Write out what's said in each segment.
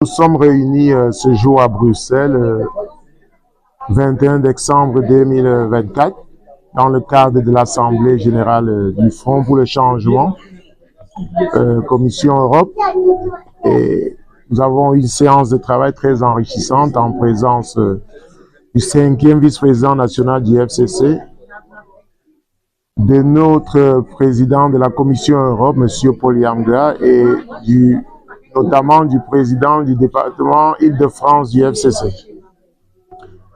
Nous sommes réunis ce jour à Bruxelles, 21 décembre 2024, dans le cadre de l'Assemblée générale du Front pour le changement, Commission Europe. Et nous avons une séance de travail très enrichissante en présence du 5e vice-président national du FCC, de notre président de la Commission Europe, M. Paul Yanga, et notamment du président du département Île-de-France du FCC.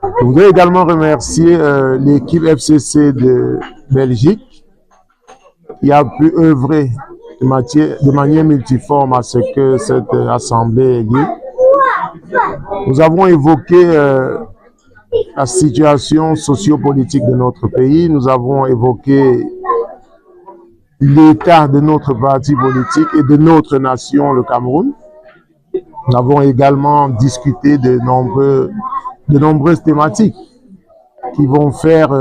Je voudrais également remercier l'équipe FCC de Belgique qui a pu œuvrer de manière multiforme à ce que cette assemblée ait lieu. Nous avons évoqué la situation sociopolitique de notre pays, nous avons évoqué l'état de notre parti politique et de notre nation, le Cameroun. Nous avons également discuté de nombreuses thématiques qui vont faire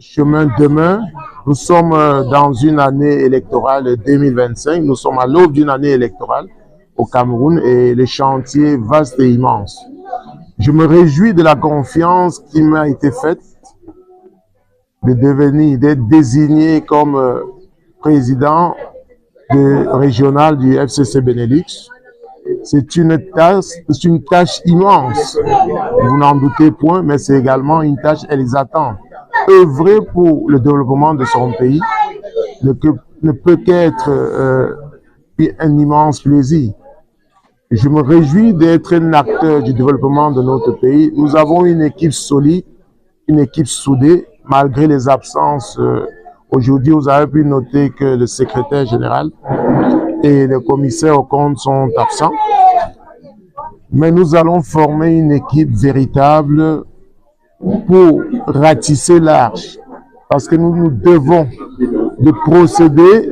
chemin demain. Nous sommes dans une année électorale 2025. Nous sommes à l'aube d'une année électorale au Cameroun et le chantier vaste et immense. Je me réjouis de la confiance qui m'a été faite d'être désigné comme président régional du FCC Benelux. C'est une tâche immense, vous n'en doutez point, mais c'est également une tâche exaltante. Œuvrer pour le développement de son pays ne peut qu'être un immense plaisir. Je me réjouis d'être un acteur du développement de notre pays. Nous avons une équipe solide, une équipe soudée, malgré les absences. Aujourd'hui, vous avez pu noter que le secrétaire général et le commissaire aux comptes sont absents. Mais nous allons former une équipe véritable pour ratisser large. Parce que nous devons de procéder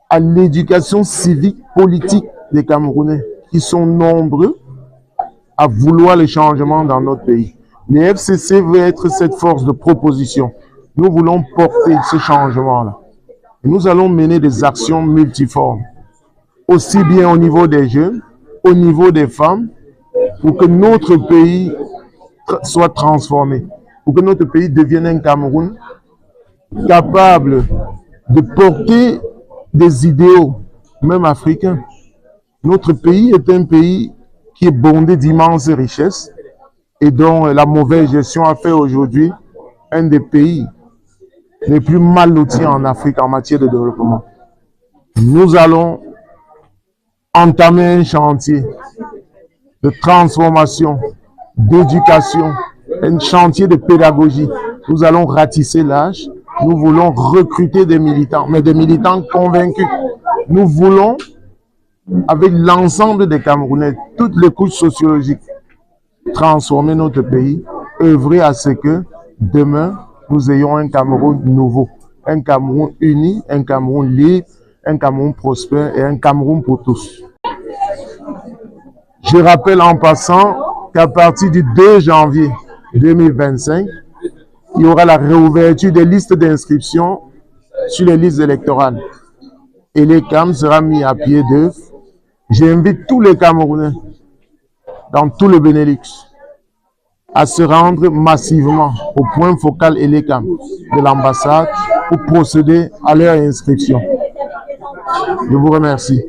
à l'éducation civique, politique des Camerounais, qui sont nombreux à vouloir le changement dans notre pays. Le FCC veut être cette force de proposition. Nous voulons porter ce changement-là. Nous allons mener des actions multiformes, aussi bien au niveau des jeunes, au niveau des femmes, pour que notre pays soit transformé, pour que notre pays devienne un Cameroun capable de porter des idéaux, même africains. Notre pays est un pays qui est bondé d'immenses richesses et dont la mauvaise gestion a fait aujourd'hui un des pays les plus mal lotis en Afrique en matière de développement. Nous allons entamer un chantier de transformation, d'éducation, un chantier de pédagogie. Nous allons ratisser l'âge. Nous voulons recruter des militants, mais des militants convaincus. Nous voulons, avec l'ensemble des Camerounais, toutes les couches sociologiques, transformer notre pays, œuvrer à ce que demain, nous ayons un Cameroun nouveau, un Cameroun uni, un Cameroun libre, un Cameroun prospère et un Cameroun pour tous. Je rappelle en passant qu'à partir du 2 janvier 2025, il y aura la réouverture des listes d'inscription sur les listes électorales. Et l'ECAM sera mis à pied d'œuvre. J'invite tous les Camerounais dans tout le Benelux à se rendre massivement au point focal ELECAM de l'ambassade pour procéder à leur inscription. Je vous remercie.